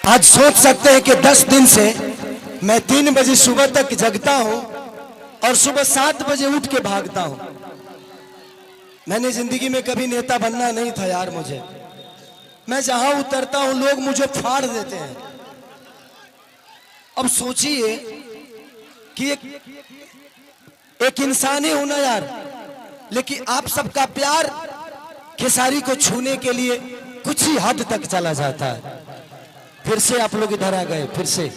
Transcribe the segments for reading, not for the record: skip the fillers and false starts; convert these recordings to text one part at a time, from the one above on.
आज सोच सकते हैं कि 10 दिन से मैं 3 बजे सुबह तक जगता हूं और सुबह 7 बजे उठ के भागता हूं। मैंने जिंदगी में कभी नेता बनना नहीं था यार। मुझे, मैं जहां उतरता हूं लोग मुझे फाड़ देते हैं। अब सोचिए कि एक इंसान ही हूं ना यार, लेकिन आप सबका प्यार खेसारी को छूने के लिए कुछ ही हद तक चला जाता है। फिर से आप लोग इधर आ गए, फिर से।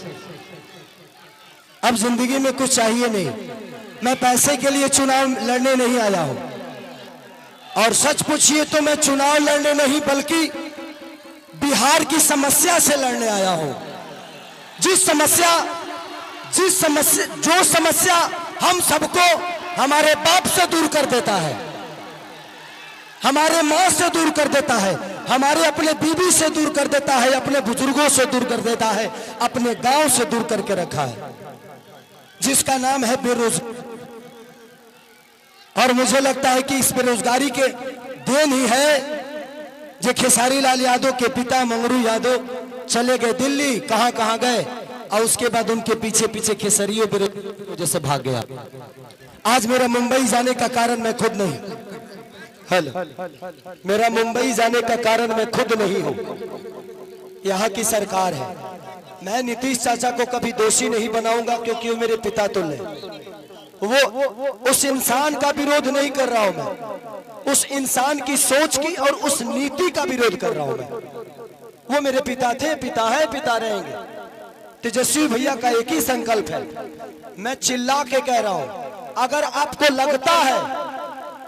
अब जिंदगी में कुछ चाहिए नहीं। मैं पैसे के लिए चुनाव लड़ने नहीं आया हूं, और सच पूछिए तो मैं चुनाव लड़ने नहीं बल्कि बिहार की समस्या से लड़ने आया हूं। जो समस्या हम सबको हमारे बाप से दूर कर देता है, हमारे माँ से दूर कर देता है, हमारे अपने बीबी से दूर कर देता है, अपने बुजुर्गों से दूर कर देता है, अपने गांव से दूर करके रखा है, जिसका नाम है बेरोजगारी। और मुझे लगता है कि इस बेरोजगारी के देन ही है जो खेसारी लाल यादव के पिता मंगरू यादव चले गए दिल्ली, कहां कहां गए, और उसके बाद उनके पीछे पीछे खेसरियों बेरोजगारी जैसे भाग गया। आज मेरा मुंबई जाने का कारण मैं खुद नहीं, मेरा मुंबई जाने का कारण मैं खुद नहीं हूं, यहाँ की सरकार है। मैं नीतीश चाचा को कभी दोषी नहीं बनाऊंगा, क्योंकि वो मेरे पिता तुल्य हैं। वो उस इंसान का विरोध नहीं कर रहा हूं मैं, उस इंसान की सोच की और उस नीति का विरोध कर रहा हूं मैं। वो मेरे पिता थे, पिता है, पिता रहेंगे। तेजस्वी भैया का एक ही संकल्प है, मैं चिल्ला के कह रहा हूं, अगर आपको लगता है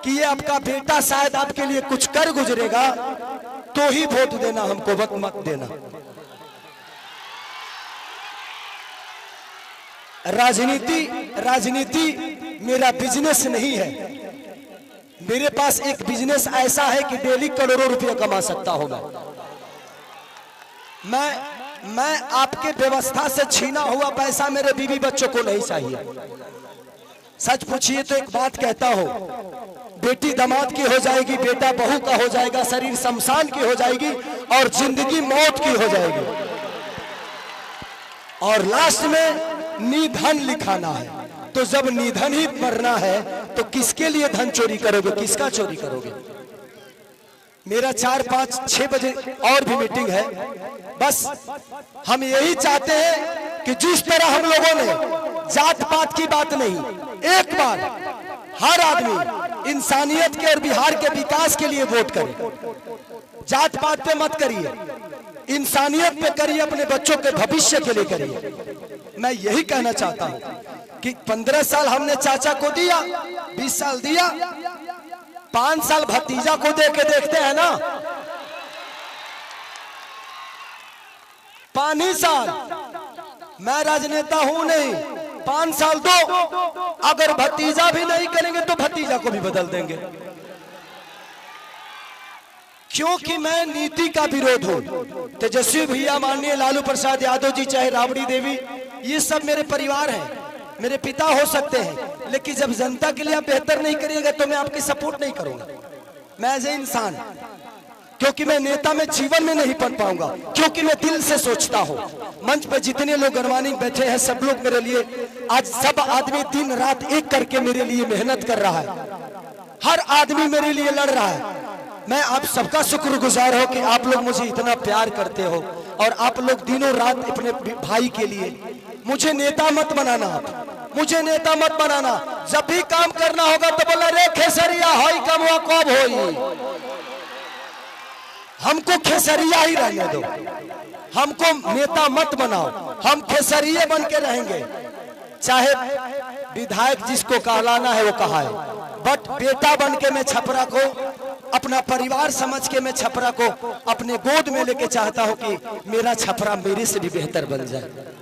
कि ये आपका बेटा शायद आपके लिए कुछ कर गुजरेगा तो ही वोट देना, हमको वक्त मत देना। राजनीति मेरा बिजनेस नहीं है। मेरे पास एक बिजनेस ऐसा है कि डेली करोड़ों रुपया कमा सकता हूं मैं आपके व्यवस्था से छीना हुआ पैसा मेरे बीवी बच्चों को नहीं चाहिए। सच पूछिए तो एक बात कहता हूं, बेटी दामाद की हो जाएगी, बेटा बहू का हो जाएगा, शरीर शमशान की हो जाएगी और जिंदगी मौत की हो जाएगी, और लास्ट में निधन लिखाना है। तो जब निधन ही मरना है तो किसके लिए धन चोरी करोगे, किसका चोरी करोगे? मेरा 4, 5, 6 बजे और भी मीटिंग है। बस हम यही चाहते हैं कि जिस तरह हम लोगों ने जात पात की बात नहीं, एक बार हर आदमी इंसानियत के और बिहार के विकास के लिए वोट करे। जात पात पे मत करिए, इंसानियत पे करिए, अपने बच्चों के भविष्य के लिए करिए। मैं यही कहना चाहता हूं कि 15 साल हमने चाचा को दिया, 20 साल दिया, 5 साल भतीजा को दे के देखते हैं ना। 5 ही साल, मैं राजनेता हूं नहीं, 5 साल दो, अगर भतीजा भी नहीं करेंगे तो भतीजा को भी बदल देंगे, क्योंकि मैं नीति का विरोध हूं। तेजस्वी भैया, माननीय लालू प्रसाद यादव जी, चाहे राबड़ी देवी, ये सब मेरे परिवार हैं, मेरे पिता हो सकते हैं, लेकिन जब जनता के लिए आप बेहतर नहीं करिएगा तो मैं आपकी सपोर्ट नहीं करूंगा। मैं एज ए इंसान, क्योंकि मैं नेता में जीवन में नहीं बन पाऊंगा, क्योंकि मैं दिल से सोचता हूं। मंच पे जितने लोग गरवानी बैठे हैं, सब लोग मेरे लिए, आज सब आदमी दिन रात एक करके मेरे लिए मेहनत कर रहा है, हर आदमी मेरे लिए लड़ रहा है। मैं आप सबका शुक्रगुजार हो कि आप लोग मुझे इतना प्यार करते हो, और आप लोग दिनों रात अपने भाई के लिए। मुझे नेता मत बनाना, आप मुझे नेता मत बनाना। जब भी काम करना होगा तो बोला, रे खेसरिया होई कमवा कब होई, हमको खेसरिया ही रहने दो, हमको नेता मत बनाओ, हम खेसरिये बन के रहेंगे। चाहे विधायक जिसको कहलाना है वो कहा है, बट बेटा बन के मैं छपरा को, अपना परिवार समझ के मैं छपरा को अपने गोद में लेके चाहता हूं कि मेरा छपरा मेरे से भी बेहतर बन जाए।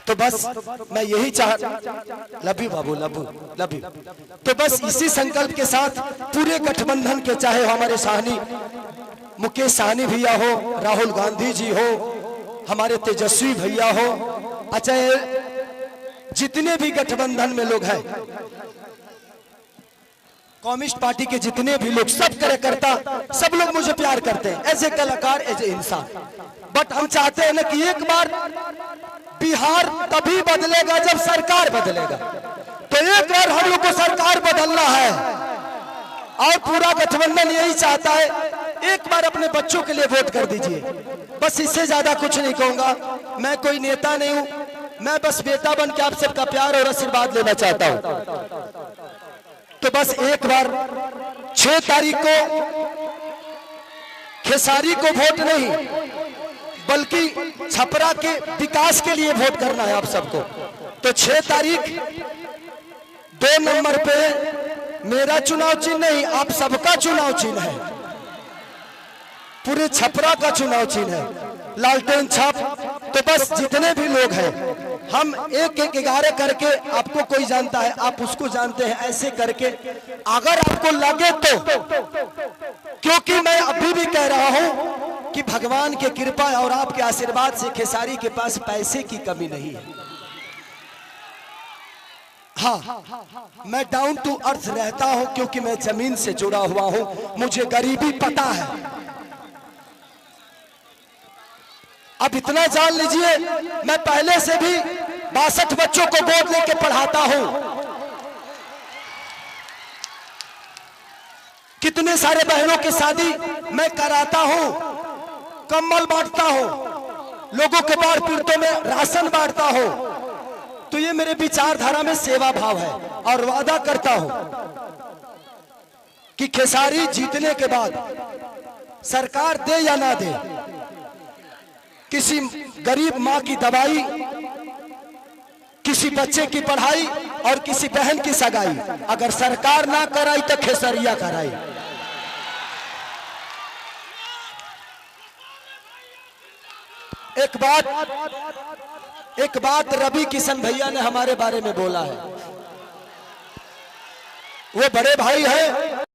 तो बस मैं यही love you Babu, love you. तो बस इसी संकल्प के साथ पूरे गठबंधन के, चाहे हमारे साहनी मुकेश साहनी भैया हो, राहुल गांधी जी हो, हमारे तेजस्वी भैया हो, अच्छा जितने भी गठबंधन में लोग हैं, कम्युनिस्ट पार्टी के जितने भी लोग, सब कार्यकर्ता, सब लोग मुझे प्यार करते हैं एज ए कलाकार, एज ए इंसान। बट हम चाहते हैं ना कि एक बार बिहार तभी बदलेगा जब सरकार बदलेगा। तो एक बार हम लोग को सरकार बदलना है और पूरा गठबंधन यही चाहता है। एक बार अपने बच्चों के लिए वोट कर दीजिए, बस इससे ज्यादा कुछ नहीं कहूंगा। मैं कोई नेता नहीं हूं, मैं बस बेटा बन के आप सबका प्यार और आशीर्वाद लेना चाहता हूं। तो बस एक बार 6 तारीख को खेसारी को वोट नहीं बल्कि छपरा के विकास के लिए वोट करना है आप सबको। तो 6 तारीख 2 नंबर पे मेरा चुनाव चिन्ह नहीं, आप सबका चुनाव चिन्ह है, पूरे छपरा का चुनाव चिन्ह है, लालटेन छाप। तो बस जितने भी लोग हैं हम 1-1-11 करके, आपको कोई जानता है आप उसको जानते हैं, ऐसे करके अगर आपको लगे तो, क्योंकि मैं अभी भी कह रहा हूं कि भगवान की कृपा और आपके आशीर्वाद से खेसारी के पास पैसे की कमी नहीं है। हाँ, मैं डाउन टू अर्थ रहता हूं क्योंकि मैं जमीन से जुड़ा हुआ हूं, मुझे गरीबी पता है। अब इतना जान लीजिए, मैं पहले से भी 62 बच्चों को गोद लेके पढ़ाता हूं, कितने सारे बहनों की शादी मैं कराता हूं, कंबल बांटता हूं, लोगों के बाढ़ पीड़ितों में राशन बांटता हूं। तो ये मेरे विचारधारा में सेवा भाव है और वादा करता हूं कि खेसारी जीतने के बाद सरकार दे या ना दे, किसी गरीब मां की दवाई, किसी बच्चे की पढ़ाई और किसी बहन की सगाई अगर सरकार ना कराई तो खेसरिया कराई। एक बात रवि किशन भैया ने हमारे बारे में बोला है, वो बड़े भाई हैं